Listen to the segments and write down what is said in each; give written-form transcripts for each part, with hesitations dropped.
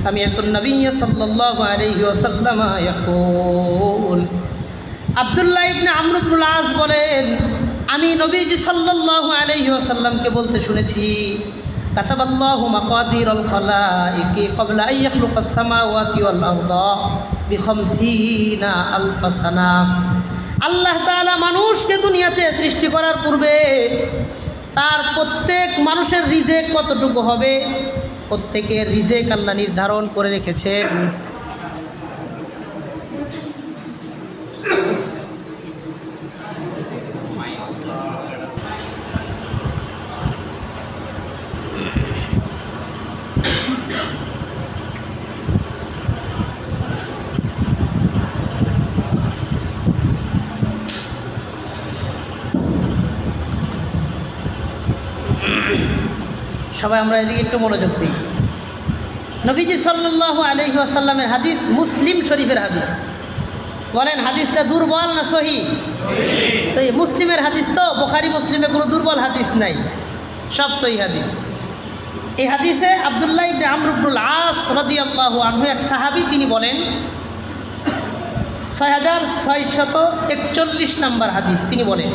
সামিআতুন নবিয়্য সাল্লাল্লাহু আলাইহি ওয়াসাল্লাম ইয়াকুল। আব্দুল্লাহ ইবনে আমর ইবনুল আস বলেন, আমি নবীজি সাল্লাল্লাহু আলাইহি ওয়াসাল্লামকে বলতে শুনেছি, কাতাবাল্লাহু মাকাদিরাল খালাইকি ক্বাবলা আন ইয়াখলুকাস সামাওয়াতি ওয়াল আরদা বি50 আলফ সানা। আল্লাহ তাআলা মানুষকে দুনিয়াতে সৃষ্টি করার পূর্বে তার প্রত্যেক মানুষের রিজেক কতটুকু হবে, প্রত্যেকের রিজেক আল্লাহ নির্ধারণ করে রেখেছেন। সবাই আমরা এদিকে একটু মনোযোগ দিই। নবীজি সাল্লাল্লাহু আলাইহি ওয়াসাল্লামের হাদিস, মুসলিম শরীফের হাদিস। বলেন হাদিসটা দুর্বল না সহি? সহি। মুসলিমের হাদিস তো, বুখারী মুসলিমে কোনো দুর্বল হাদিস নাই, সব সহি হাদিস। এই হাদিসে আব্দুল্লাহ ইবনে আমর ইবনুল আস রাদিয়াল্লাহু আনহু, এক সাহাবী, তিনি বলেন 6641 নম্বর হাদিস, তিনি বলেন,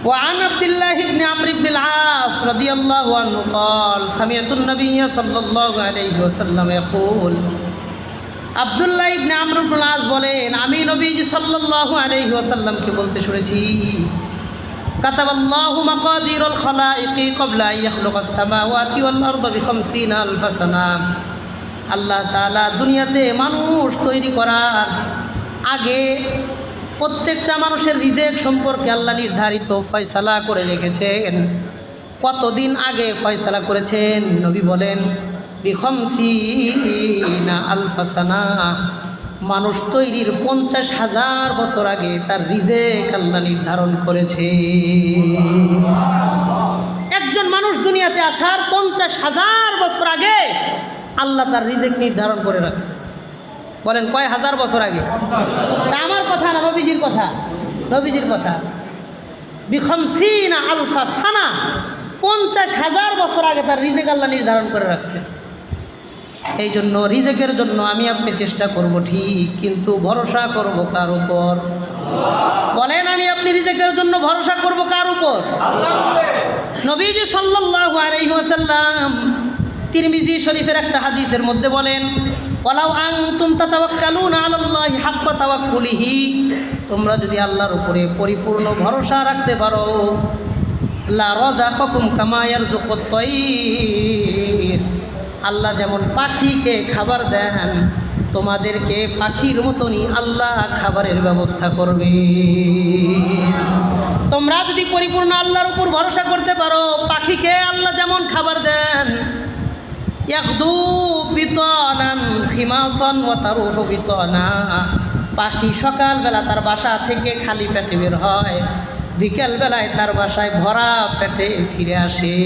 وعن عبد الله بن عمرو بن العاص رضي الله عنه قال سمعت النبي صلى الله عليه وسلم يقول। আব্দুল্লাহ ইবনে আমর ইবনুল আস বলেন, আমি নবীজি সাল্লাল্লাহু আলাইহি ওয়াসাল্লামকে বলতে শুনেছি, কাতাবাল্লাহু মাকাদিরাল খালাইকি ক্বাবলা আন ইয়াখলুকাস সামাওয়াতি ওয়াল আরদা বি50 আলফ সানা। আল্লাহ তাআলা দুনিয়াতে মানুষ তৈরি করার আগে প্রত্যেকটা মানুষের রিজেক সম্পর্কে আল্লাহ নির্ধারিত ফয়সালা করে রেখেছেন। কতদিন আগে ফয়সালা করেছেন? নবী বলেন বি50 আলফ সানা। মানুষ তৈরির 50,000 বছর আগে তার রিজেক আল্লাহ নির্ধারণ করেছে। একজন মানুষ দুনিয়াতে আসার 50,000 বছর আগে আল্লাহ তার রিজেক নির্ধারণ করে রাখছে। বলেন কয় হাজার বছর আগে? আমার কথা না, নবীজির কথা, নবীজির কথা। বি50 আলফ সানা, 50,000 বছর আগে তার রিজেক আল্লাহ নির্ধারণ করে রাখছে। এই জন্য রিজেকের জন্য আমি আপনি চেষ্টা করব ঠিক, কিন্তু ভরসা করব কার উপর? বলেন আমি আপনি রিজেকের জন্য ভরসা করব কার উপর? নবীজি সাল্লাল্লাহু আলাইহি ওয়াসাল্লাম তিরমিজি শরীফের একটা হাদিসের মধ্যে বলেন, ওয়ালাউ আনতুম তাতাওয়াক্কালুনা আলাল্লাহি হাক্কা তাওয়াক্কুলিহি, তোমরা যদি আল্লাহর উপরে পরিপূর্ণ ভরসা রাখতে পারো, লা রাযাকাকুম কামা ইয়ারযুকুত তায়র, আল্লাহ যেমন পাখিকে খাবার দেন, তোমাদেরকে পাখির মতনই আল্লাহ খাবারের ব্যবস্থা করবে। তোমরা যদি পরিপূর্ণ আল্লাহর উপর ভরসা করতে পারো, পাখিকে আল্লাহ যেমন খাবার দেন, ইয়াগদু বিতানান খিমাসান ওয়া তারুহু বিতানা, পাখি সকালবেলা তার বাসা থেকে খালি পেটে বের হয়, বিকেলবেলায় তার বাসায় ভরা পেটে ফিরে আসে।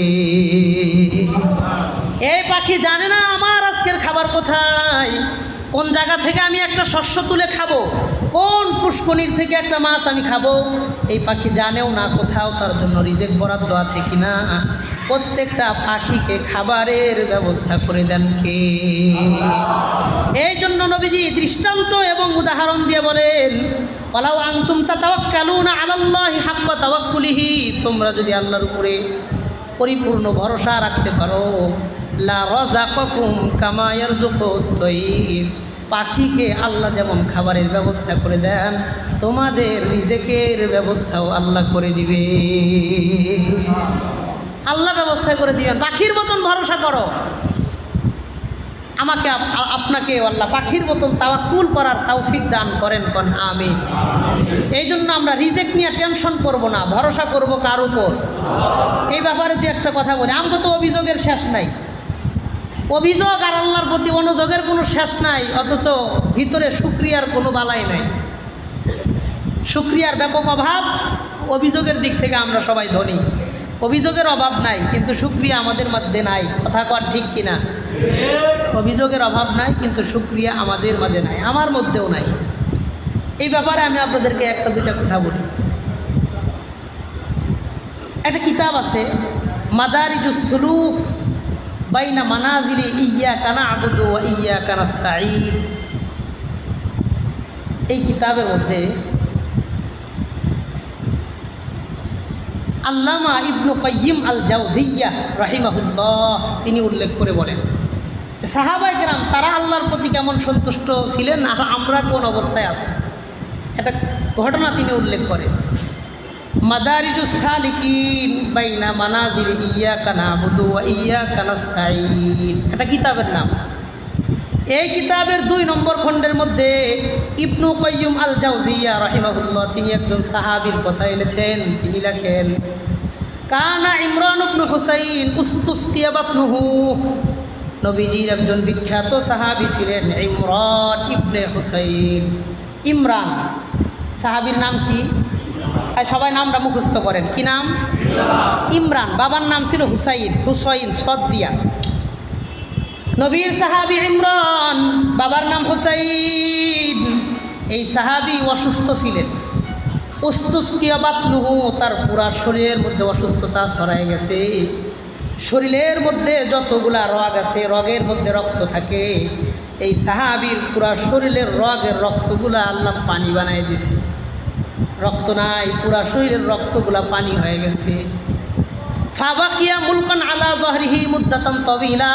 এই পাখি জানে না আমার আজকের খাবার কোথায়, কোন জায়গা থেকে আমি একটা শস্য তুলে খাবো, কোন পুষ্কনির থেকে একটা মাছ আমি খাবো, এই পাখি জানেও না কোথাও তার জন্য রিজেক বরাদ্দ আছে কিনা। প্রত্যেকটা পাখিকে খাবারের ব্যবস্থা করে দেন কে? এই জন্য নবীজি দৃষ্টান্ত এবং উদাহরণ দিয়ে বলেন, ওয়ালাউ আনতুম তাতাওয়াক্কালুনা আলাল্লাহি হাক্কা তাওয়াক্কুলিহি, তোমরা যদি আল্লাহর উপরে পরিপূর্ণ ভরসা রাখতে পারো, লা রাযাকাকুম কামা ইয়ারযুকুত তায়র, পাখিকে আল্লাহ যেমন খাবারের ব্যবস্থা করে দেন, তোমাদের রিজেকের ব্যবস্থাও আল্লাহ করে দিবে। আল্লাহ ব্যবস্থা করে দিবেন। পাখির মতন ভরসা করো। আমাকে আপনাকে আল্লাহ পাখির মতন তাওয়াক্কুল করার তৌফিক দান করেন, কোন আমিন। এই জন্য আমরা রিজেক নিয়ে টেনশন করব না, ভরসা করব কার উপর? এই ব্যাপারে যে একটা কথা বলি, আমাকে তো অভিযোগের শেষ নাই, অভিযোগ আর আল্লাহর প্রতি অনুযোগের কোনো শেষ নাই, অথচ ভিতরে শুকরিয়ার কোনো বালাই নাই। শুকরিয়ার ব্যাপক অভাব, অভিযোগের দিক থেকে আমরা সবাই ধনী। অভিযোগের অভাব নাই, কিন্তু শুকরিয়া আমাদের মধ্যে নাই। কথা কর ঠিক কিনা? অভিযোগের অভাব নাই, কিন্তু শুকরিয়া আমাদের মাঝে নাই, আমার মধ্যেও নাই। এই ব্যাপারে আমি আপনাদেরকে একটা দুইটা কথা বলি। একটা কিতাব আছে মাদারিজুস সুলুক বাইনা মানাজিলি ইয়্যাকা না'বুদু ওয়া ইয়্যাকা নাস্তাঈন। এই কিতাবের মধ্যে আল্লামা ইবনু কাইয়িম আল জাওজিয়্যা রাহিমাহুল্লাহ তিনি উল্লেখ করে বলেন, সাহাবায়ে কেরাম তারা আল্লাহর প্রতি কেমন সন্তুষ্ট ছিলেন আর আমরা কোন অবস্থায় আছি, একটা ঘটনা তিনি উল্লেখ করেন। মাদারিজুস সালিকিন বাইনা মানাজিল ইয়্যাকা না'বুদু ওয়া ইয়্যাকা নাস্তাঈন, এটা কিতাবের নাম। এই কিতাবের 2 নম্বর খণ্ডের মধ্যে ইবনু কাইয়িম আল জাওজিয়্যা রাহিমাহুল্লাহ তিনি একজন সাহাবীর কথা এনেছেন। তিনি লেখেন, কানা ইমরান ইবনে হুসাইন উস্তুসকিয়া বাতনুহু, নবীজির একজন বিখ্যাত সাহাবী ছিলেন ইমরান ইবনে হুসাইন। ইমরান সাহাবীর নাম কি? আর সবাই নামটা মুখস্থ করেন, কি নাম? ইমরান। বাবার নাম ছিল হুসাইন, হুসাইন সদ দিয়া। নবীর সাহাবী ইমরান, বাবার নাম হুসাইন। এই সাহাবী অসুস্থ ছিলেন। উস্তুসকিয়া বাতনুহু, তার পুরা শরীরের মধ্যে অসুস্থতা ছড়ায় গেছে। শরীরের মধ্যে যতগুলা রগ আছে, রগের মধ্যে রক্ত থাকে। এই সাহাবীর পুরা শরীরের রগের রক্তগুলা আল্লাহ পানি বানায় দিছে। রক্ত নাই, পুরা শরীরের রক্তগুলা পানি হয়ে গেছে। ফাবাকিয়া মুলকান আলা যাহরিহি মুদ্দাতান তাওয়িলা,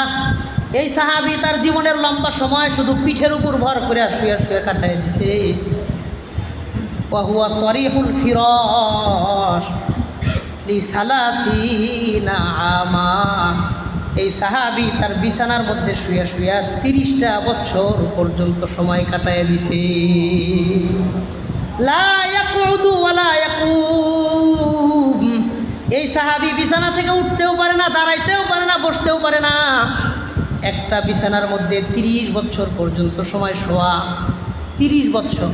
এই সাহাবী তার জীবনের লম্বা সময় শুধু পিঠের উপর ভর করে শুয়ে শুয়ে কাটায় দিছে। ওয়া হুয়া তারিহুল ফিরাশ লিসালাসিনা আমা, এই সাহাবী তার বিছানার মধ্যে শুয়ে শুয়ে 30টা বছর পর্যন্ত সময় কাটায় দিছে। লা ইয়াকুদু ওয়া লা ইয়াকুম, এই সাহাবী বিছানা থেকে উঠতেও পারে না, দাঁড়াইতেও পারে না, বসতেও পারে না। একটা বিছানার মধ্যে 30 বছর পর্যন্ত সময় শোয়া। 30 বছর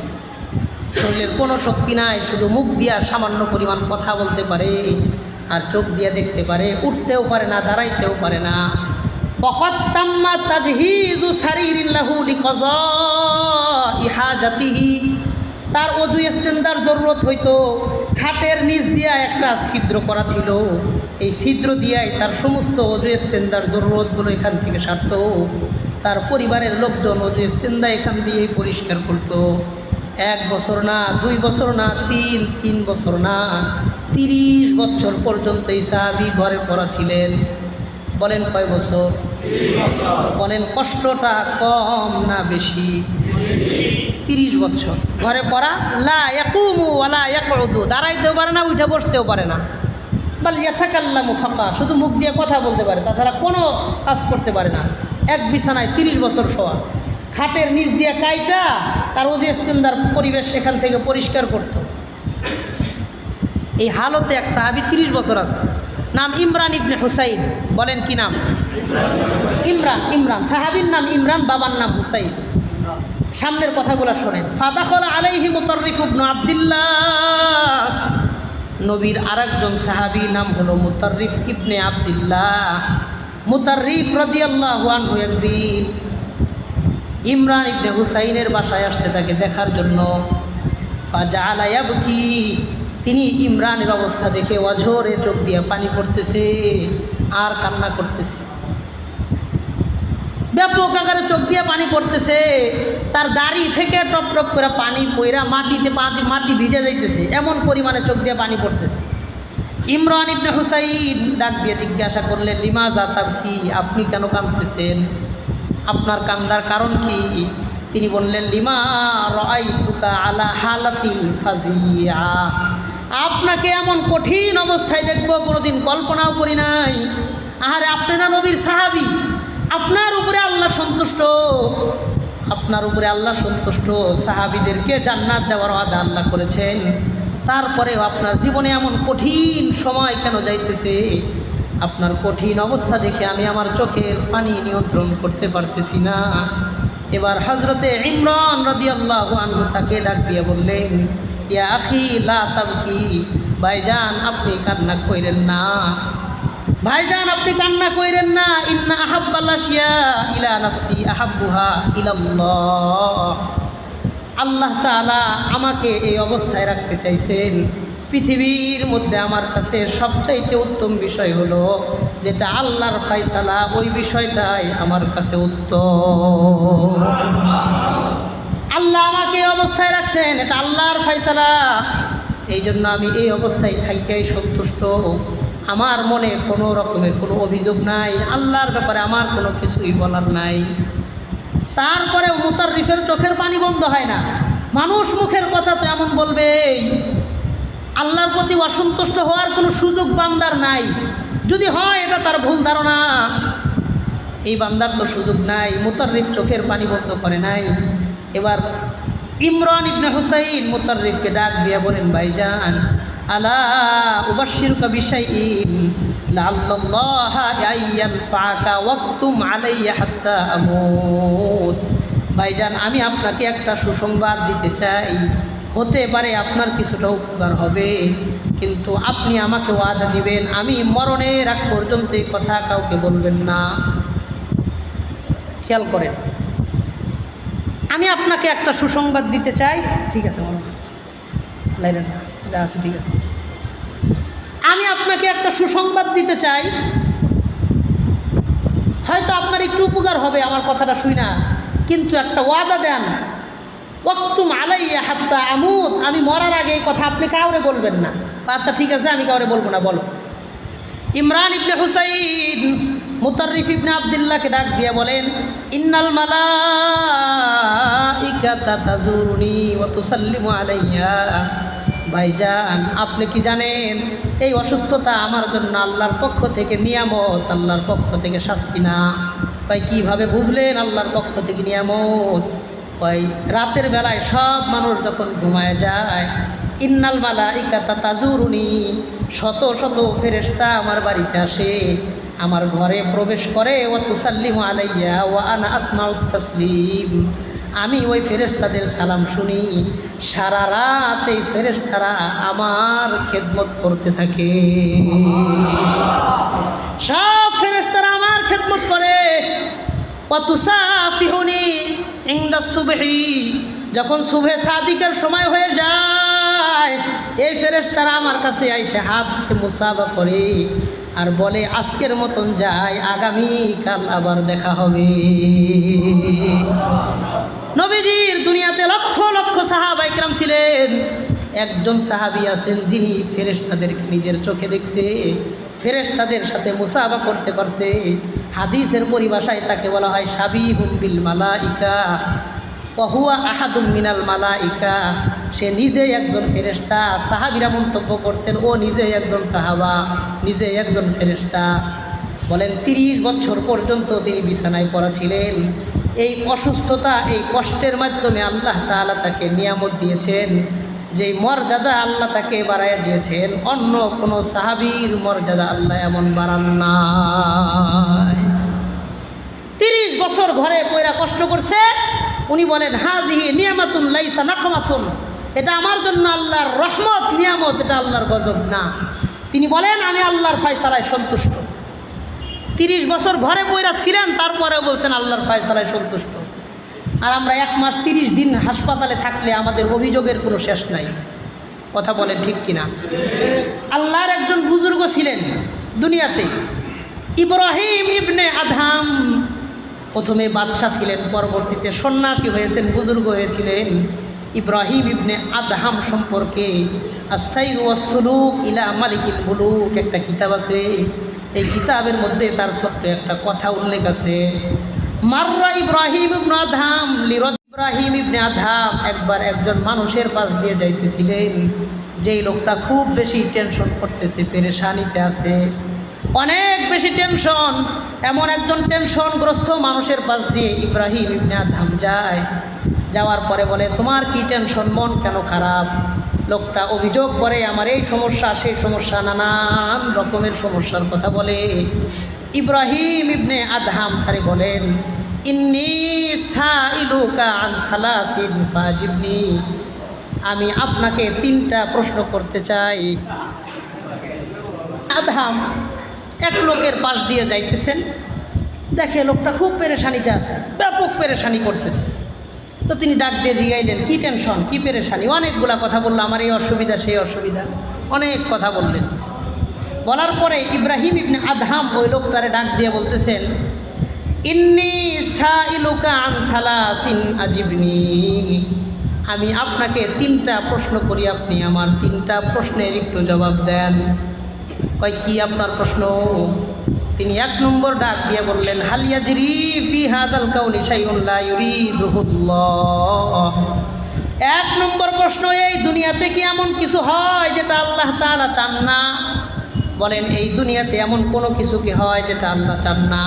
শরীরের কোনো শক্তি নাই, শুধু মুখ দিয়া সামান্য পরিমাণ কথা বলতে পারে আর চোখ দিয়ে দেখতে পারে, উঠতেও পারে না, দাঁড়াইতেও পারে না। ওয়াকাদ তাম্মা তাজহিজু সারিরিন লাহু লিকাযাই হাজাতিহি, তার ওযু ইস্তেনদার জরুরত হইতো। খাটের নিচ দিয়া একটা ছিদ্র করা ছিল, এই ছিদ্র দিয়াই তার সমস্ত ওযু ইস্তেনদার জরুরতগুলো এখান থেকে সারত। তার পরিবারের লোকজন ওযু ইস্তেন্দা এখান দিয়েই পরিষ্কার করত। 1 বছর না, 2 বছর না, 3 বছর না, 30 বছর পর্যন্ত এই সাহাবী ঘরে পড়া ছিলেন। বলেন কয় বছর? 30 বছর। বলেন কষ্টটা কম না বেশি? 30 বছর ঘরে পড়া। লা ইয়াকুমু ওয়া লা ইয়াকউদু, দাঁড়াইতেও পারে না, উঠে বসতেও পারে না। বাল ইয়াতাকাল্লামু ফাকা, শুধু মুখ দিয়ে কথা বলতে পারে, তাছাড়া কোনো কাজ করতে পারে না। এক বিছানায় 30 বছর শোয়া, খাটের নিচ দিয়ে কাইটা তার ওযু ইস্তেনদার পরিবেশ সেখান থেকে পরিষ্কার করত। এই হালতে এক সাহাবী 30 বছর আছে, নাম ইমরান ইবনে হুসাইন। বলেন কি নাম? ইমরান। ইমরান সাহাবীর নাম ইমরান, বাবার নাম হুসাইন। সামনের কথাগুলো শোনেন। ফাদাখালা আলাইহি মুতাররিফ ইবনে আব্দুল্লাহ, নবীর আরেকজন সাহাবী নাম হলো মুতাররিফ ইবনে আব্দুল্লাহ। মুতাররিফ রাদিয়াল্লাহু আনহু একদিন ইমরান ইবনে হুসাইনের বাসায় আসছে তাকে দেখার জন্য। ফাজাআলা ইয়াবকি, তিনি ইমরানের অবস্থা দেখে অঝরে চোখ দিয়ে পানি পড়তেছে আর কান্না করতেছে। ব্যাপক আকারে চোখ দিয়ে পানি পড়তেছে, তার দাড়ি থেকে টপ টপ করে পানি পইরা মাটিতে মাটি ভিজে যাইতেছে, এমন পরিমাণে চোখ দিয়ে পানি পড়তেছে। ইমরান ইবনে হুসাইন ডাক দিয়ে জিজ্ঞাসা করলেন, লিমাযা তাবকি, আপনি কেন কাঁদতেছেন? আপনার কান্দার কারণ কি? তিনি বললেন, লিমা রাআইতুকা আলা হালাতিল ফাজিয়া, আপনাকে এমন কঠিন অবস্থায় দেখব কোনোদিন কল্পনাও করি নাই। আরে আপনি না নবীর সাহাবী, আপনার উপরে আল্লাহ সন্তুষ্ট, আপনার উপরে আল্লাহ সন্তুষ্ট, সাহাবীদেরকে জান্নাত দেওয়ার ওয়াদা আল্লাহ করেছেন, তারপরেও আপনার জীবনে এমন কঠিন সময় কেন যাইতেছে? আপনার কঠিন অবস্থা দেখে আমি আমার চোখের পানি নিয়ন্ত্রণ করতে পারতেছি না। এবার হযরতে ইমরান রাদিয়াল্লাহু আনহু তাকে ডাক দিয়ে বললেন, ইয়া আখি লা তাবকি, ভাইজান আপনি কান্না কইরেন না, ভাইজান আপনি কান্না কইরেন না। ইন্না আহাব্বাল আশিয়া ইলা নাফসি আহাব্বুহা ইলাল্লাহ, আল্লাহ তাআলা আমাকে এই অবস্থায় রাখতে চাইছেন, পৃথিবীর মধ্যে আমার কাছে সবচাইতে উত্তম বিষয় হলো যেটা আল্লাহর ফায়সালা, ওই বিষয়টাই আমার কাছে উত্তম। আল্লাহ আমাকে এই অবস্থায় রাখছেন, এটা আল্লাহর ফায়সালা। এই জন্য আমি এই অবস্থায় সাইকাই সন্তুষ্ট। আমার মনে কোনো রকমের কোনো অভিযোগ নাই, আল্লাহর ব্যাপারে আমার কোনো কিছুই বলার নাই। তারপরে মুতাররিফের চোখের পানি বন্ধ হয় না। মানুষ মুখের কথা তো এমন বলবেই, আল্লাহর প্রতি অসন্তুষ্ট হওয়ার কোনো সুযোগ বান্দার নাই। যদি হয় এটা তার ভুল ধারণা, এই বান্দার তো সুযোগ নাই। মুতাররিফ চোখের পানি বন্ধ করে নাই। এবার ইমরান ইবনে হুসাইন মুতাররিফকে ডাক দিয়ে বলেন, ভাইজান আলা উবাশশিরুকা বিশাইইন লাআল্লাল্লাহা ইয়ানফাআকা ওয়াকতুম আলাইয়া হাত্তা আমুত। ভাইজান আমি আপনাকে একটা সুসংবাদ দিতে চাই, হতে পারে আপনার কিছুটা উপকার হবে, কিন্তু আপনি আমাকে ওয়াদা দিবেন আমি মরণের আগ পর্যন্ত এই কথা কাউকে বলবেন না। খেয়াল করেন, আমি আপনাকে একটা সুসংবাদ দিতে চাই। ঠিক আছে লাইলেন না, যা আছে ঠিক আছে। আমি আপনাকে একটা সুসংবাদ দিতে চাই, হয়তো আপনার একটু উপকার হবে আমার কথাটা শুই না, কিন্তু একটা ওয়াদা দেন, ওয়াকতুম আলাইয়া হাত্তা আমুত, আমি মরার আগে এই কথা আপনি কাউরে বলবেন না। আচ্ছা ঠিক আছে, আমি কাউরে বলবো না, বলো। ইমরান ইবনে হুসাইন মুতাররিফ ইবনে আব্দুল্লাহকে ডাক দিয়ে বলেন, ইন্নাল মালাইকাতা তাজুরুনি ওয়া তুসাল্লিমু আলাইয়া। ভাইজান আপনি কি জানেন এই অসুস্থতা আমার জন্য আল্লাহর পক্ষ থেকে নিয়ামত, আল্লাহর পক্ষ থেকে শাস্তি না। ভাই কীভাবে বুঝলেন আল্লাহর পক্ষ থেকে নিয়ামত? ভাই রাতের বেলায় সব মানুষ যখন ঘুমায় যায়, ইন্নাল মালাইকাতা তাজুরুনি, শত শত ফেরেশতা আমার বাড়িতে আসে, আমার ঘরে প্রবেশ করে, ওয়া তুসাল্লিমু আলাইয়া ওয়া আনা আসমাউত তাসলিম, আমি ওই ফেরেশতাদের সালাম শুনি। সারা রাত এই ফেরেশতারা আমার খেদমত করতে থাকে, সব ফেরেশতারা আমার খেদমত করে। ওয়া তুসাফিহুনি ইনদা সুবহি, যখন সুবহে সাদিকের সময় হয়ে যায় এই ফেরেশতারা আমার কাছে আইসে হাত মুসাফা করে আর বলে, আজকের মতন যায়, আগামীকাল আবার দেখা হবে। নবীজির দুনিয়াতে লক্ষ লক্ষ সাহাবা ইকরাম ছিলেন। একজন সাহাবী আছেন যিনি ফেরেশতাদেরকে নিজের চোখে দেখছে, ফেরেশতাদের সাথে মুসাফা করতে পারছে। হাদিসের পরিভাষায় তাকে বলা হয় শাবিহুম বিল মালাইকা ওয়া হুয়া আহাদুম মিনাল মালাইকা। সে নিজেই একজন ফেরেশতা। সাহাবীরা মন্তব্য করতেন ও নিজেই একজন সাহাবা, নিজেই একজন ফেরেশতা। বলেন 30 বছর পর্যন্ত তিনি বিছানায় পড়া ছিলেন। এই অসুস্থতা, এই কষ্টের মাধ্যমে আল্লাহ তাআলা তাকে নিয়ামত দিয়েছেন, যেই মর্যাদা আল্লাহ তাকে বাড়াইয়া দিয়েছেন, অন্য কোনো সাহাবীর মর্যাদা আল্লাহ এমন বাড়ান নাই। 30 বছর ঘরে পয়রা কষ্ট করছে। উনি বলেন, হাজিহি নিয়ামাতুন লাইসা নাকমাতুন, এটা আমার জন্য আল্লাহর রহমত, নিয়ামত, এটা আল্লাহর গজব না। তিনি বলেন, আমি আল্লাহর ফয়সালায় সন্তুষ্ট। 30 বছর ঘরে পয়রা ছিলেন, তারপরেও বলছেন আল্লাহর ফয়সালায় সন্তুষ্ট। আর আমরা 1 মাস 30 দিন হাসপাতালে থাকলে আমাদের অভিযোগের কোনো শেষ নাই। কথা বলেন ঠিক কিনা? আল্লাহর একজন বুজুর্গ ছিলেন দুনিয়াতে, ইব্রাহিম ইবনে আদহাম। প্রথমে বাদশাহ ছিলেন, পরবর্তীতে সন্ন্যাসী হয়েছেন, বুজুর্গ হয়েছিলেন। ইব্রাহিম ইবনে আদহাম সম্পর্কে আস-সাইর ওয়াস সুলুক ইলা মালিকিল মুলুক একটা কিতাব আছে। এই কিতাবের মধ্যে তার ছোট্ট একটা কথা উল্লেখ আছে। মাররা ইব্রাহিম ইবনে আদহাম লিরদ, ইব্রাহিম ইবনে আদহাম একবার একজন মানুষের পাশ দিয়ে যাইতেছিলেন, যেই লোকটা খুব বেশি টেনশন করতেছে, পেরেশানিতে আছে, অনেক বেশি টেনশন। এমন একজন টেনশনগ্রস্ত মানুষের পাশ দিয়ে ইব্রাহিম ইবনে আদহাম যায়। যাওয়ার পরে বলে, তোমার কি টেনশন, মন কেন খারাপ? লোকটা অভিযোগ করে, আমার এই সমস্যা, সেই সমস্যা, নানান রকমের সমস্যার কথা বলে। ইব্রাহিম ইবনে আদহাম তারে বলেন, ইন্নী সাইলুকা আন সালাতিন ফাজিবনি, আমি আপনাকে 3টা প্রশ্ন করতে চাই। আদহাম এক লোকের পাশ দিয়ে যাইতেছেন, দেখে লোকটা খুব পেরেশানিতে আছে, ব্যাপক পেরেশানি করতেছে। তো তিনি ডাক দিয়ে জিগাইলেন, কি টেনশন, কি পেরেশানি? অনেকগুলা কথা বললো, আমার এই অসুবিধা, সেই অসুবিধা। অনেক কথা বললেন। বলার পরে ইব্রাহিম ইবনে আদহাম ওই লোকটারে ডাক দিয়ে বলতেছেন, ইন্নী সাইলুকা আন সালাসিন আজিবনি, আমি আপনাকে 3টা প্রশ্ন করি, আপনি আমার 3টা প্রশ্নের একটু জবাব দেন। কয় কি আপনার প্রশ্ন? তিনি 1 নম্বর ডাক দিয়ে বললেন, হাল ইয়াজরি ফি হাযাল কাউনি শাইউন লা ইউরিদুহুল্লাহ। 1 নম্বর প্রশ্ন, এই দুনিয়াতে কি এমন কিছু হয় যেটা আল্লাহ তাআলা চান না? বলেন, এই দুনিয়াতে এমন কোনো কিছু কি হয় যেটা আল্লাহ চান না?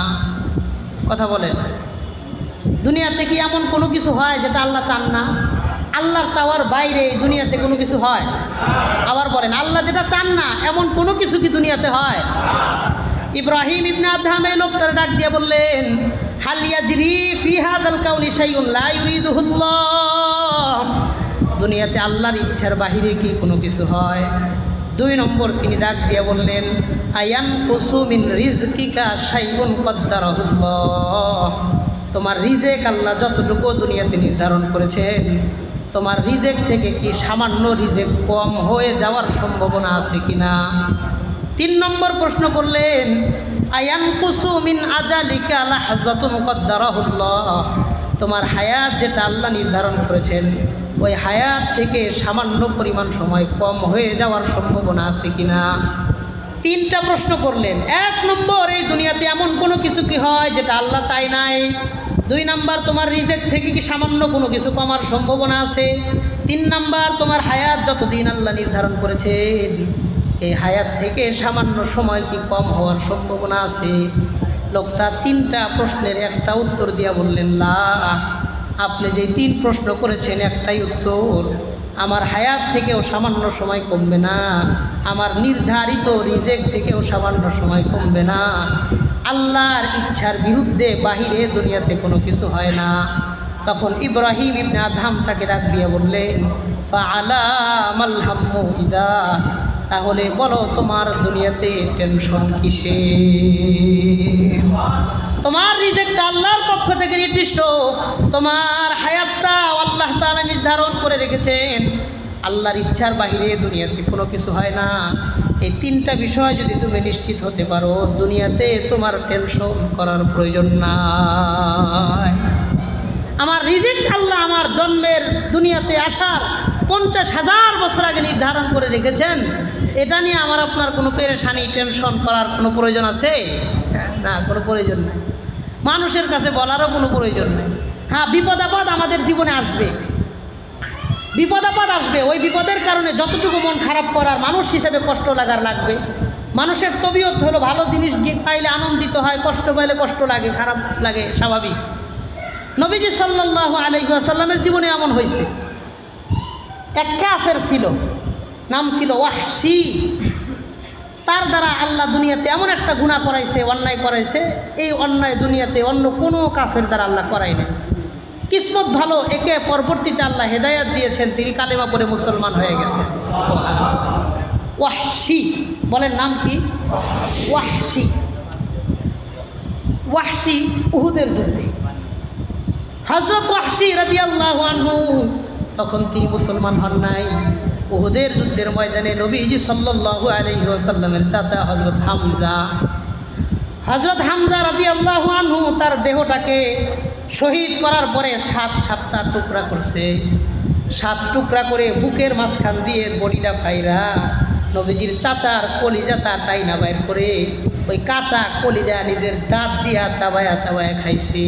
কথা বলেন, দুনিয়াতে কি এমন কোনো কিছু হয় যেটা আল্লাহ চান না? আল্লাহর চাওয়ার বাইরে এই দুনিয়াতে কোনো কিছু হয়? আবার বলেন, আল্লাহ যেটা চান না এমন কোনো কিছু কি দুনিয়াতে হয়? ইব্রাহিম ইবনে আদহাম এই লোকটার ডাক দিয়ে বললেন, হাল ইয়াজরি ফি হাযাল কাউনি শাইউন লা ইউরিদুহুল্লাহ, দুনিয়াতে আল্লাহর ইচ্ছার বাহিরে কি কোনো কিছু হয়? 2 নম্বর তিনি ডাক দিয়ে বললেন, আয়ানকুসু মিন রিজকিকা শাইউন কদ্দারাহুল্লাহ, তোমার রিজেক আল্লাহ যতটুকু দুনিয়াতে নির্ধারণ করেছেন, তোমার রিজেক থেকে কি সামান্য রিজেক কম হয়ে যাওয়ার সম্ভাবনা আছে কিনা? 3 নম্বর প্রশ্ন করলেন, আয়ানকুসু মিন আজালিকা লাহজাতুন কদ্দারাহুল্লাহ, তোমার হায়াত যেটা আল্লাহ নির্ধারণ করেছেন ওই হায়াত থেকে সামান্য পরিমাণ সময় কম হয়ে যাওয়ার সম্ভাবনা আছে কিনা? 3টা প্রশ্ন করলেন। 1 নম্বর, এই দুনিয়াতে এমন কোনো কিছু কি হয় যেটা আল্লাহ চায় নাই? 2 নাম্বার, তোমার রিজেক থেকে কি সামান্য কোনো কিছু কমার সম্ভাবনা আছে? 3 নাম্বার, তোমার হায়াত যতদিন আল্লাহ নির্ধারণ করেছেন এই হায়াত থেকে সামান্য সময় কি কম হওয়ার সম্ভাবনা আছে? লোকটা 3টা প্রশ্নের একটা উত্তর দিয়া বললেন, লা, আপনি যে 3 প্রশ্ন করেছেন একটাই উত্তর, আমার হায়াত থেকেও সামান্য সময় কমবে না, আমার নির্ধারিত রিজেক থেকেও সামান্য সময় কমবে না। আল্লাহর ইচ্ছার বিরুদ্ধে বাহিরে দুনিয়াতে কোনো কিছু হয় না। তখন ইব্রাহিম ইবনে আদহাম তাকে ডাক দিয়ে বললেন, ফাআলা মাল হাম্মু ইদা, তাহলে বলো তোমার দুনিয়াতে টেনশন কিসে? তোমার রিজেকটা আল্লাহর পক্ষ থেকে নির্দিষ্ট, তোমার হায়াতটা আল্লাহ তাআলা নির্ধারণ করে রেখেছেন, আল্লাহর ইচ্ছার বাহিরে দুনিয়াতে কোনো কিছু হয় না। এই 3টা বিষয় যদি তুমি নিশ্চিত হতে পারো, দুনিয়াতে তোমার টেনশন করার প্রয়োজন নাই। আমার রিজিক আল্লাহ আমার জন্মের দুনিয়াতে আসার 50,000 বছর আগে নির্ধারণ করে রেখেছেন, এটা নিয়ে আমার আপনার কোনো পেরেশানি টেনশন করার কোনো প্রয়োজন আছে? না, কোনো প্রয়োজন নেই। মানুষের কাছে বলারও কোনো প্রয়োজন নেই। হ্যাঁ, বিপদ আপদ আমাদের জীবনে আসবে, বিপদ আপদ আসবে, ওই বিপদের কারণে যতটুকু মন খারাপ করার, মানুষ হিসেবে কষ্ট লাগার লাগবে। মানুষের তবিয়ত হলো ভালো জিনিস পাইলে আনন্দিত হয়, কষ্ট পাইলে কষ্ট লাগে, খারাপ লাগে, স্বাভাবিক। নবীজি সাল্লাল্লাহু আলাইহি ওয়াসাল্লামের জীবনে এমন হয়েছে, এক কাফের ছিল, নাম ছিল ওয়াহশী। তার দ্বারা আল্লাহ দুনিয়াতে এমন একটা গুনাহ করাইছে, অন্যায় করাইছে, এই অন্যায় দুনিয়াতে অন্য কোনো কাফের দ্বারা আল্লাহ করাই নাই। কিসমত ভালো, একে পরবর্তীতে আল্লাহ হেদায়াত দিয়েছেন, তিনি কালেমা পড়ে মুসলমান হয়ে গেছেন। ওয়াহশী, বলেন নাম কি? ওয়াহশী। ওয়াহশী উহুদের যুদ্ধে, হযরত ওয়াহশী রাদিয়াল্লাহু আনহু তখন তিনি মুসলমান হন নাই। উহুদের যুদ্ধের ময়দানে নবীজি সাল্লাল্লাহু আলাইহি ওয়াসাল্লামের চাচা হযরত হামজা রাদিয়াল্লাহু আনহু তার দেহটাকে শহীদ করার পরে 7টা টুকরা করছে। 7 টুকরা করে বুকের মাঝখান দিয়ে বডিটা ফাইরা নবীজির চাচার কলিজাটা টাইনা বাইর করে ওই কাঁচা কলিজা নিজের দাঁত দিয়া চাবায়া চাবায়া খাইছে।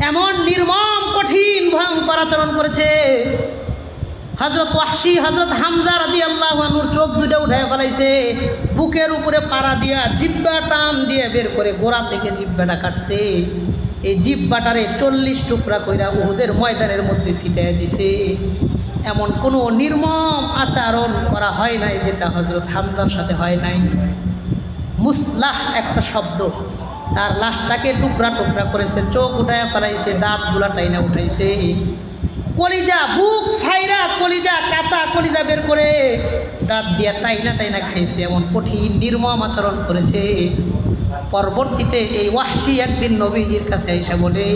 এমন নির্মম কঠিন ভয়ঙ্কর আচরণ করেছে। হযরত ওয়াহশী হযরত হামজা রাদিয়াল্লাহু আনহুর চোখ দুটো উঠায় ফেলাইছে, বুকের উপরে পাড়া দিয়া জিহ্বা টান দিয়ে বের করে গোড়া থেকে জিহ্বাটা কাটছে। এই জিহ্বাটারে 40 টুকরা কইরা উহুদের ময়দানের মধ্যে ছিটাইয়া দিছে। এমন কোনো নির্মম আচরণ করা হয় নাই যেটা হযরত হামজার সাথে হয় নাই। মুসলাহ একটা শব্দ, তার লাশটাকে টুকরা টুকরা করেছে, চোখ উঠায় ফেলাইছে, দাঁতগুলা টাইনা উঠাইছে, কলিজা বুক ফাইরা কলিজা কাঁচা কলিজা বের করে দাঁত দিয়া টাইনা টাইনা খাইছে। এমন কঠিন নির্মম আচরণ করেছে। পরবর্তীতে এই ওয়াহশী একদিন নবীজির কাছে এসে বলে,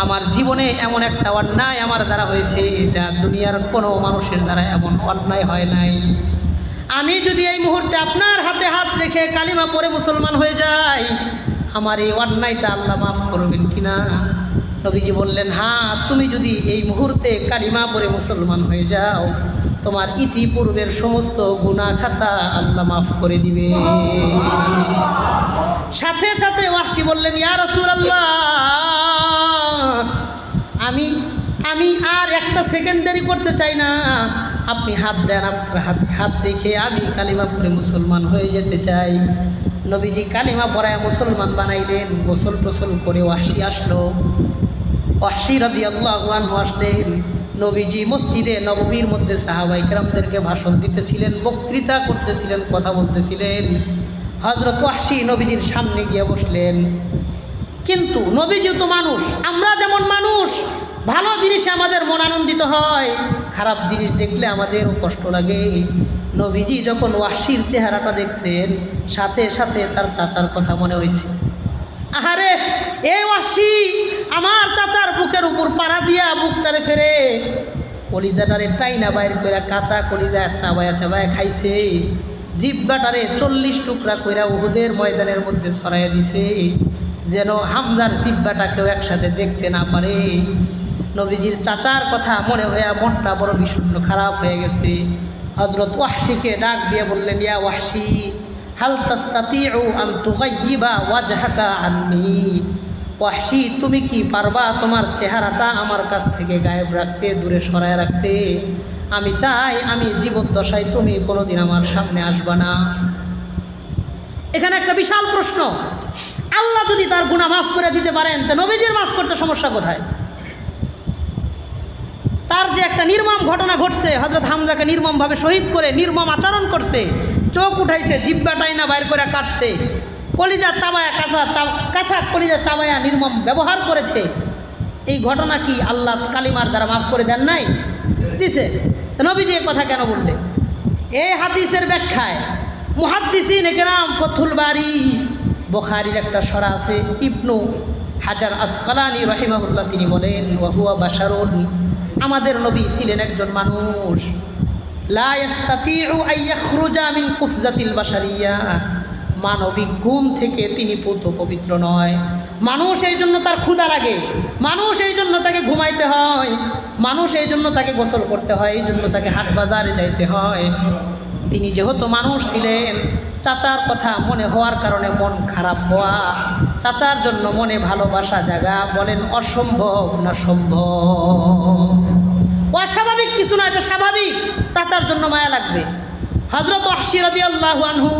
আমার জীবনে এমন একটা অন্যায় আমার দ্বারা হয়েছে যা দুনিয়ার কোনো মানুষের দ্বারা এমন অন্যায় হয় নাই। আমি যদি এই মুহূর্তে আপনার হাতে হাত রেখে কালিমা পড়ে মুসলমান হয়ে যাই, আমার এই অন্যায়টা আল্লাহ মাফ করবেন কিনা? নবীজি বললেন, হ্যাঁ, তুমি যদি এই মুহূর্তে কালিমা পড়ে মুসলমান হয়ে যাও, তোমার ইতিপূর্বের সমস্ত গুনাহ খাতা আল্লাহ মাফ করে দিবে। সাথে সাথে ওয়াহশী বললেন, ইয়া রাসূলুল্লাহ, আমি আর একটা সেকেন্ড দেরি করতে চাই না, আপনি হাত দেন, আপনার হাতে হাত রেখে আমি কালিমা পড়ে মুসলমান হয়ে যেতে চাই। নবীজি কালিমা পড়ায় মুসলমান বানাইলেন। গোসল টোসল করে ওয়াহশী আসলো। ওয়াহশী রাদিয়াল্লাহু আনহু আসলেন। নবীজি মসজিদে নববীর মধ্যে সাহাবায়ে কেরামদেরকে ভাষণ দিতেছিলেন, বক্তৃতা করতেছিলেন, কথা বলতেছিলেন। হযরত ওয়াহশী নবীজির সামনে গিয়ে বসলেন। কিন্তু নবীজি তো মানুষ, আমরা যেমন মানুষ, ভালো জিনিসে আমাদের মন আনন্দিত হয়, খারাপ জিনিস দেখলে আমাদেরও কষ্ট লাগে। নবীজি যখন ওয়াহশীর চেহারাটা দেখছেন, সাথে সাথে তার চাচার কথা মনে হয়েছে। আহারে, এই ওয়াহশী আমার চাচার বুকের উপর পাড়া দিয়া বুকটারে ফেরে কলিজাটারে টাইনা বাইর করে কাঁচা কলিজা চাবায়া চাবায়া খাইছে, জিব্বাটারে 40 টুকরা কইরা উহুদের ময়দানের মধ্যে ছড়াইয়া দিছে, যেন হামজার জিব্বাটা কেউ একসাথে দেখতে না পারে। নবীজির চাচার কথা মনে হয়ে মনটা বড় বিষণ্ণ খারাপ হয়ে গেছে। হযরত ওয়াহশীকে ডাক দিয়ে বললেন, ইয়া ওয়াহশী, হাল তাস্তাতিউ আন তুগাইয়িবা ওয়াজহাকা আন্নী। ওয়াহশী, তুমি কি পারবা তোমার চেহারাটা আমার কাছ থেকে গায়েব রাখতে, দূরে সরায় রাখতে? আমি চাই আমি জীবদ্দশায় তুমি কোনোদিন আমার সামনে আসবা না। এখানে একটা বিশাল প্রশ্ন, আল্লাহ যদি তার গুনাহ মাফ করে দিতে পারেন, তো নবীজির মাফ করতে সমস্যা কোথায়? তার যে একটা নির্মম ঘটনা ঘটছে, হযরত হামজাকে নির্মমভাবে শহীদ করে নির্মম আচরণ করছে, চোখ উঠাইছে, জিব্বা টাইনা বাইর করে কাটছে, কলিজা চাবায়া কাঁচা কলিজা চাবায়া নির্মম ব্যবহার করেছে, এই ঘটনা কি আল্লাহ কালিমার দ্বারা মাফ করে দেন নাই? দিছে। নবীজি এই কথা কেন বললেন? এই হাদিসের ব্যাখ্যায় মুহাদ্দিসিন কেরাম ফথুল বারী, বুখারীর একটা সরা আছে, ইবনু হাজার আসকালানী রাহিমাহুল্লাহ, তিনি বলেন, ওয়া হুয়া বাশারুন, আমাদের নবী ছিলেন একজন মানুষ। লা ইস্তাতিউ আন ইয়াখরুজা মিন কুফজাতিল বাশারিয়া, মানবিক গুণ থেকে তিনি পবিত্র নয়। মানুষ এই জন্য তার ক্ষুধা লাগে, মানুষ এই জন্য তাকে ঘুমাইতে হয়, মানুষ এই জন্য তাকে গোসল করতে হয়, এই জন্য তাকে হাট বাজারে যাইতে হয়। তিনি যেহেতু মানুষ ছিলেন, চাচার কথা মনে হওয়ার কারণে মন খারাপ হওয়া, চাচার জন্য মনে ভালোবাসা জাগা, বলেন অসম্ভব না সম্ভব? অস্বাভাবিক কিছু না, এটা স্বাভাবিক, চাচার জন্য মায়া লাগবে। হযরত ওয়াহশী রাদিয়াল্লাহু আনহু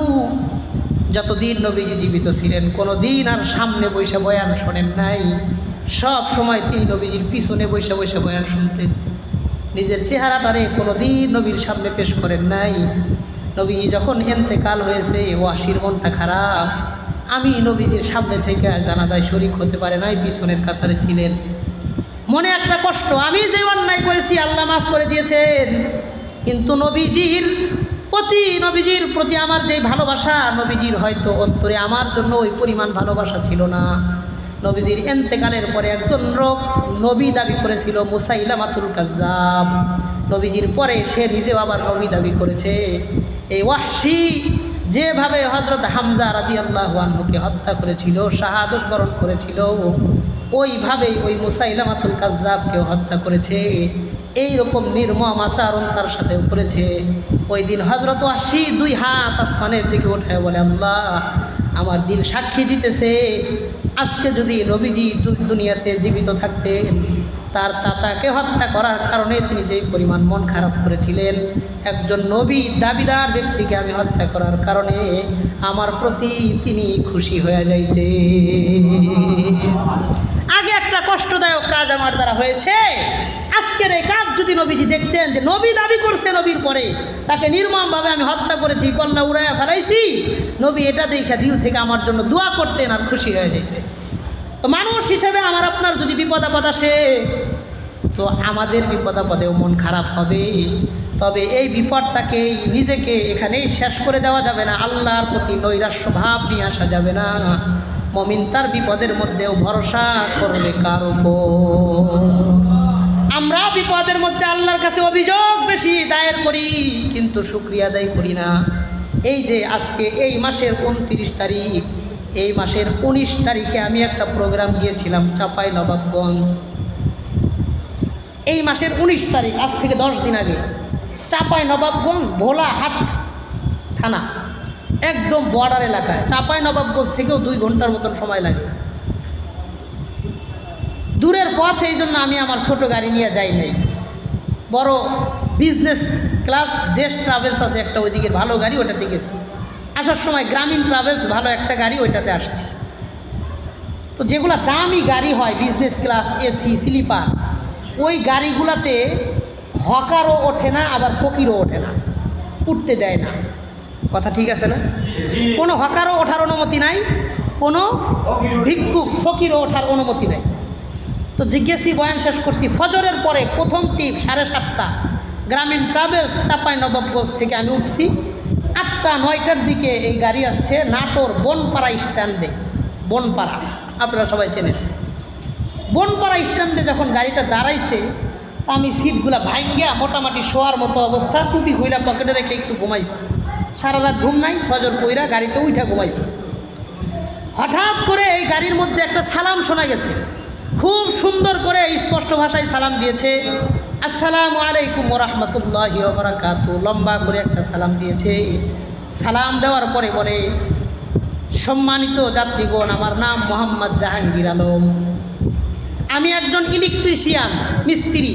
যতদিন নবীজি জীবিত ছিলেন, কোনো দিন আর সামনে বৈশা বয়ান শোনেন নাই। সব সময় তিনি নবীজির পিছনে বৈশা বৈশা বয়ান শুনতেন। নিজের চেহারাটারে কোনো দিন নবীর সামনে পেশ করেন নাই। নবীজি যখন ইন্তেকাল হয়েছে, ওয়াহশীর মনটা খারাপ। আমি নবীজির সামনে থেকে জানাজায় শরীক হতে পারে নাই, পিছনের কাতারে ছিলেন। মনে একটা কষ্ট, আমি যে অন্যায় করেছি আল্লাহ মাফ করে দিয়েছেন, কিন্তু নবীজির প্রতি আমার যে ভালোবাসা, নবীজির হয়তো অন্তরে আমার জন্য ওই পরিমাণ ভালোবাসা ছিল না। নবীজির ইন্তেকালের পরে একজন লোক নবী দাবি করেছিল, মুসাইলামাতুল কাজ্জাব। নবীজির পরে সে নিজেও আবার নবী দাবি করেছে। এই ওয়াহশী যেভাবে হযরত হামজা রাদিয়াল্লাহু আনহুকে হত্যা করেছিল, শাহাদত বরণ করেছিল, ওইভাবেই ওই মুসাইলামাতুল কাজ্জাবকেও হত্যা করেছে। এই রকম নির্মম আচরণ তার সাথে করেছে। ওই দিন হযরত ওয়াহশী 2 হাত আসমানের দিকে উঠায় বলে, আল্লাহ, আমার দিল সাক্ষী দিতেছে, আজকে যদি নবীজি দুনিয়াতে জীবিত থাকতেন, তার চাচাকে হত্যা করার কারণে তিনি যেই পরিমাণ মন খারাপ করেছিলেন, একজন নবী দাবিদার ব্যক্তিকে আমি হত্যা করার কারণে আমার প্রতি তিনি খুশি হয়ে যাইতে। আগে একটা কষ্টদায়ক কাজ আমার দ্বারা হয়েছে, আজকের এই কাজ যদি নবীজি দেখতেন যে নবী দাবি করছে, নবীর পরে তাকে নির্মমভাবে আমি হত্যা করেছি, কল্লা উড়াইয়া ফেলাইছি, নবী এটা দেখে দিল থেকে আমার জন্য দোয়া করতেন আর খুশি হয়ে যেতেন। তো মানুষ হিসেবে আমার আপনার যদি বিপদ আপদ আসে, তো আমাদের বিপদ আপদেও মন খারাপ হবে। তবে এই বিপদটাকে নিজেকে এখানেই শেষ করে দেওয়া যাবে না, আল্লাহর প্রতি নৈরাশ্য ভাব নিয়ে আসা যাবে না। মুমিন তার বিপদের মধ্যেও ভরসা করবে কার উপর? আমরা বিপদের মধ্যে আল্লাহর কাছে অভিযোগ বেশি দায়ের করি, কিন্তু শুকরিয়া আদায় করি না। এই যে আজকে এই মাসের 29 তারিখ, এই মাসের 19 তারিখে আমি একটা প্রোগ্রাম গিয়েছিলাম চাঁপাইনবাবগঞ্জ। এই মাসের 19 তারিখ, আজ থেকে 10 দিন আগে, চাঁপাইনবাবগঞ্জ ভোলাহাট থানা, একদম বর্ডার এলাকায়। চাঁপাইনবাবগঞ্জ থেকেও 2 ঘন্টার মতন সময় লাগে, দূরের পথ। এই জন্য আমি আমার ছোট গাড়ি নিয়ে যাই নাই, বড় বিজনেস ক্লাস দেশ ট্রাভেলস আছে একটা, ওইদিকে ভালো গাড়ি, ওটাতে গেছি। আসার সময় গ্রামীণ ট্রাভেলস ভালো একটা গাড়ি, ওইটাতে আসছি। তো যেগুলো দামি গাড়ি হয়, বিজনেস ক্লাস, এসি, স্লিপার, ওই গাড়িগুলোতে হকারও ওঠে না, আবার ফকিরও ওঠে না, উঠতে দেয় না। কথা ঠিক আছে না? কোনো হকারও ওঠার অনুমতি নাই, কোনো ভিক্ষুক ফকিরও ওঠার অনুমতি নাই। তো জিজ্ঞেসি বয়ান শেষ করছি, ফজরের পরে প্রথম টিপ 7:30টা গ্রামীণ ট্রাভেলস চাঁপাইনবাবগঞ্জ থেকে আমি উঠছি। 8টা-9টার দিকে এই গাড়ি আসছে নাটোর বনপাড়া স্ট্যান্ডে। বনপাড়া আপনারা সবাই চেনেন। বনপাড়া স্ট্যান্ডে যখন গাড়িটা দাঁড়াইছে, আমি সিটগুলা ভাঙ্গিয়া মোটামুটি শোয়ার মতো অবস্থা, টুপি খুইলা পকেটে রেখে একটু ঘুমাইছি। সারা রাত ঘুম নাই, ফজর কইরা গাড়িতে উঠা ঘুমাইছি। হঠাৎ করে এই গাড়ির মধ্যে একটা সালাম শোনা গেছে, খুব সুন্দর করে স্পষ্ট ভাষায় সালাম দিয়েছে, আসসালামু আলাইকুম ওয়া রাহমাতুল্লাহি ওয়া বারাকাতুহু। লম্বা করে একটা সালাম দিয়েছে। সালাম দেওয়ার পরে বলে, সম্মানিত যাত্রীগণ, আমার নাম মোহাম্মদ জাহাঙ্গীর আলম, আমি একজন ইলেকট্রিশিয়ান, মিস্ত্রি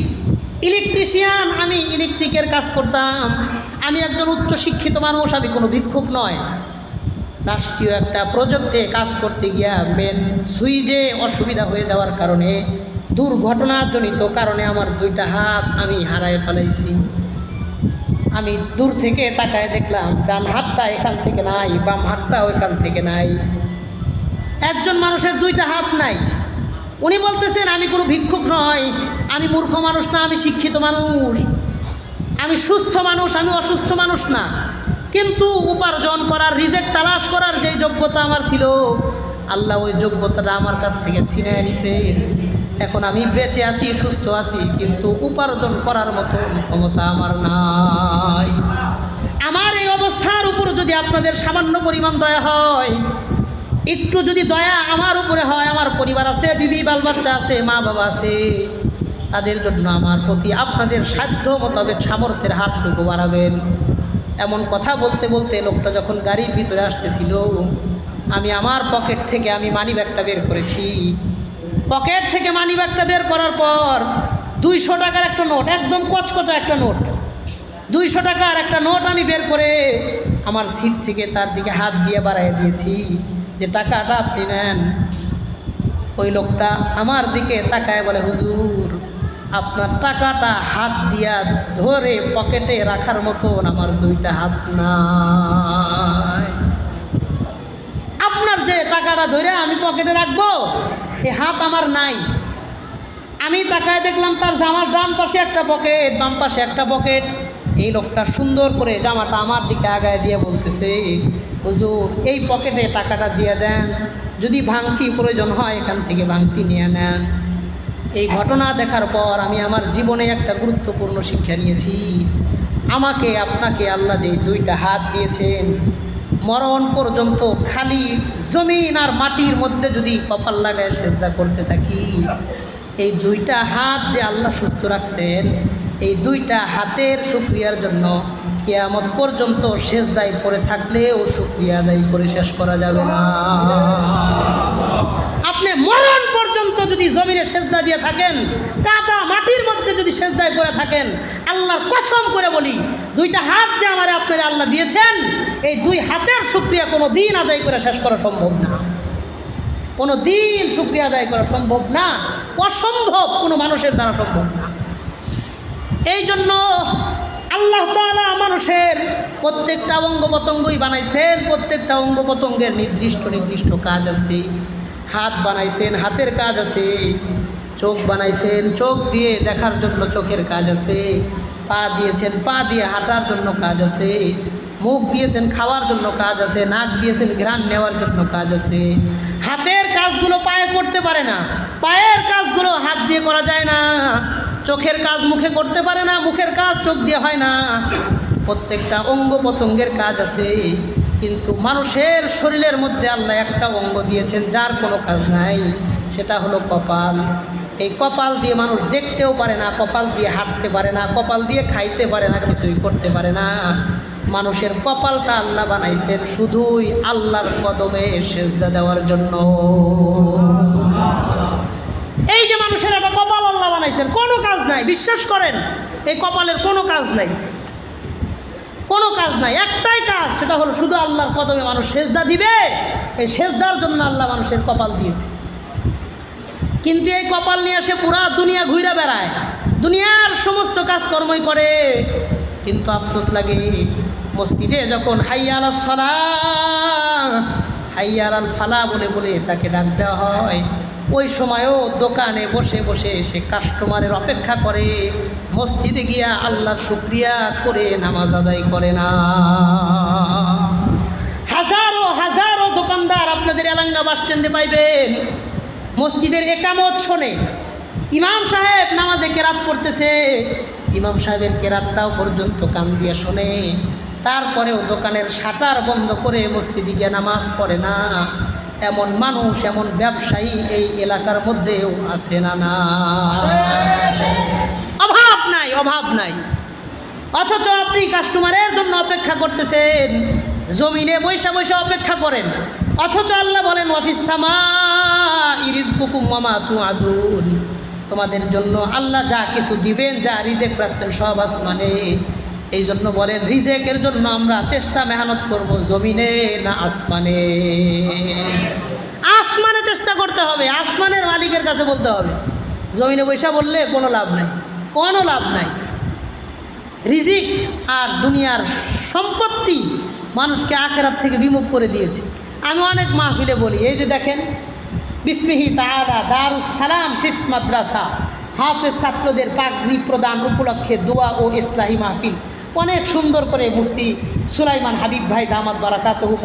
ইলেকট্রিশিয়ান, আমি ইলেকট্রিকের কাজ করতাম। আমি একজন উচ্চশিক্ষিত মানুষ, আমি কোনো ভিক্ষুক নয়। রাষ্ট্রীয় একটা প্রজেক্টে কাজ করতে গিয়া মেন সুইচে অসুবিধা হয়ে যাওয়ার কারণে, দুর্ঘটনাজনিত কারণে আমার 2টা হাত আমি হারায় ফেলাইছি। আমি দূর থেকে তাকায় দেখলাম ডান হাতটা এখান থেকে নাই, বাম হাতটা ওইখান থেকে নাই। একজন মানুষের 2টা হাত নাই। উনি বলতেছেন আমি কোনো ভিক্ষুক নয়, আমি মূর্খ মানুষ না, আমি শিক্ষিত মানুষ, আমি সুস্থ মানুষ, আমি অসুস্থ মানুষ না। কিন্তু উপার্জন করার, রিজেক তালাশ করার যে যোগ্যতা আমার ছিল, আল্লাহ ওই যোগ্যতাটা আমার কাছ থেকে ছিনিয়ে নিছে। এখন আমি বেঁচে আছি, সুস্থ আছি, কিন্তু উপার্জন করার মতো ক্ষমতা আমার নাই। আমার এই অবস্থার উপর যদি আপনাদের সামান্য পরিমাণ দয়া হয়, একটু যদি দয়া আমার উপরে হয়, আমার পরিবার আছে, বিবি বাল বাচ্চা আছে, মা বাবা আছে, তাদের জন্য আমার প্রতি আপনাদের সাধ্য মোতাবেক সামর্থ্যের হাতটুকু বাড়াবেন। এমন কথা বলতে বলতে লোকটা যখন গাড়ির ভিতরে আসতেছিল, আমি আমার পকেট থেকে আমি মানিব্যাগটা বের করেছি। পকেট থেকে মানিব্যাগটা বের করার পর 200 টাকার একটা নোট, একদম কচকচা একটা নোট, 200 টাকার একটা নোট আমি বের করে আমার সিট থেকে তার দিকে হাত দিয়ে বাড়াই দিয়েছি যে টাকাটা আপনি নেন। ওই লোকটা আমার দিকে তাকায় বলে, হুজুর, আপনার টাকাটা হাত দিয়া ধরে পকেটে রাখার মতন আমার 2টা হাত নাই। আপনার যে টাকাটা ধরে আমি পকেটে রাখবো, এই হাত আমার নাই। আমি তাকায় দেখলাম তার জামার ডান পাশে একটা পকেট, বাম পাশে একটা পকেট। এই লোকটা সুন্দর করে জামাটা আমার দিকে আগায় দিয়ে বলতেছে, হুজুর, এই পকেটে টাকাটা দিয়ে দেন, যদি ভাঙতি প্রয়োজন হয় এখান থেকে ভাঙতি নিয়ে নেন। এই ঘটনা দেখার পর আমি আমার জীবনে একটা গুরুত্বপূর্ণ শিক্ষা নিয়েছি। আমাকে আপনাকে আল্লাহ যে 2টা হাত দিয়েছেন, মরণ পর্যন্ত খালি জমিন আর মাটির মধ্যে যদি কপাল লাগায় সেজদা করতে থাকি, এই 2টা হাত যে আল্লাহ সুস্থ রাখছেন, এই 2টা হাতের শুকরিয়ার জন্য কিয়ামত পর্যন্ত সেজদায় পড়ে থাকলেও শুকরিয়া আদায় করে শেষ করা যাবে না। আপনি মরণ পর্যন্ত যদি জমিনে সেজদা দিয়ে থাকেন, কাদা মাটির মধ্যে যদি সেজদায় পড়ে থাকেন, আল্লাহর কসম করে বলি, 2টা হাত যে আমার আপনারা আল্লাহ দিয়েছেন, এই 2 হাতের শুকরিয়া কোনো দিন আদায় করে শেষ করা সম্ভব না। কোনো দিন শুকরিয়া আদায় করা সম্ভব না, অসম্ভব, কোনো মানুষের দ্বারা সম্ভব না। এই জন্য আল্লাহ তাআলা মানুষের প্রত্যেকটা অঙ্গ প্রত্যঙ্গই বানাইছেন, প্রত্যেকটা অঙ্গ প্রত্যঙ্গের নির্দিষ্ট নির্দিষ্ট কাজ আছে। হাত বানাইছেন, হাতের কাজ আছে। চোখ বানাইছেন, চোখ দিয়ে দেখার জন্য চোখের কাজ আছে। পা দিয়েছেন, পা দিয়ে হাঁটার জন্য কাজ আছে। মুখ দিয়েছেন, খাওয়ার জন্য কাজ আছে। নাক দিয়েছেন, ঘ্রাণ নেওয়ার জন্য কাজ আছে। হাতের কাজগুলো পায়ে করতে পারে না, পায়ের কাজগুলো হাত দিয়ে করা যায় না, চোখের কাজ মুখে করতে পারে না, মুখের কাজ চোখ দিয়ে হয় না। প্রত্যেকটা অঙ্গ প্রত্যঙ্গের কাজ আছে, কিন্তু মানুষের শরীরের মধ্যে আল্লাহ একটা অঙ্গ দিয়েছেন যার কোনো কাজ নাই, সেটা হলো কপাল। এই কপাল দিয়ে মানুষ দেখতেও পারে না, কপাল দিয়ে হাঁটতে পারে না, কপাল দিয়ে খাইতে পারে না, কিছুই করতে পারে না। মানুষের কপালটা আল্লাহ বানাইছেন শুধুই আল্লাহর কদমে সেজদা দেওয়ার জন্য। এই যে মানুষের একটা কপাল আল্লাহ বানাইছেন, কোনো কাজ নাই, বিশ্বাস করেন এই কপালের কোনো কাজ নাই, কোনো কাজ নাই, একটাই কাজ, সেটা হলো শুধু আল্লাহর কদমে মানুষ সেজদা দিবে। এই সেজদার জন্য আল্লাহ মানুষের কপাল দিয়েছে। কিন্তু এই কপাল নিয়ে সে পুরা দুনিয়া ঘুরে বেড়ায়, দুনিয়ার সমস্ত কাজকর্মই করে, কিন্তু আফসোস লাগে মসজিদে যখন হাইয়া আলাস সালাহ হাইয়া আলাল ফালাহ বলে বলে তাকে ডাক দেওয়া হয়, ওই সময়ও দোকানে বসে বসে সে কাস্টমারের অপেক্ষা করে, মসজিদে গিয়া আল্লাহর শুকরিয়া করে নামাজ আদায় করে না। হাজারো হাজারো দোকানদার আপনাদের এলাঙ্গা বাস স্ট্যান্ডে পাইবেন, মসজিদের একামত শোনে, ইমাম সাহেব নামাজে কেরাত পড়তেছে, ইমাম সাহেবের কেরাতটাও পর্যন্ত কান দিয়ে শোনে, তারপরেও দোকানের শাটার বন্ধ করে মসজিদে গিয়ে নামাজ পড়ে না। এমন মানুষ, এমন ব্যবসায়ী এই এলাকার মধ্যেও আছে না? না, অভাব নাই, অভাব নাই। অথচ আপনি কাস্টমারের জন্য অপেক্ষা করতেছেন, জমিনে বৈশা বৈশা অপেক্ষা করেন, অথচ আল্লাহ বলেন ওয়াফিস সামাই রিজকুকুম ওয়া মা তুআদুন, তোমাদের জন্য আল্লাহ যা কিছু দিবেন, যা রিজেক রাখছেন সব আসমানে। এই জন্য বলেন রিজেকের জন্য আমরা চেষ্টা মেহনত করব, জমিনে না আসমানে? আসমানে চেষ্টা করতে হবে, আসমানের মালিকের কাছে বলতে হবে। জমিনে বৈশা বললে কোনো লাভ নাই, কোনো লাভ নাই। রিজিক আর দুনিয়ার সম্পত্তি মানুষকে আখেরাত থেকে বিমুখ করে দিয়েছে। আমি অনেক মাহফিলে বলি, এই যে দেখেন বিসমিহি তাআলা দারুস সালাম হিফজ মাদ্রাসা, হাফেজ ছাত্রদের পাগড়ি প্রদান উপলক্ষে দোয়া ও ইসলাহি মাহফিল অনেক সুন্দর করে মুফতি সুলাইমান হাবিব ভাই দামাত বারাকাতুহু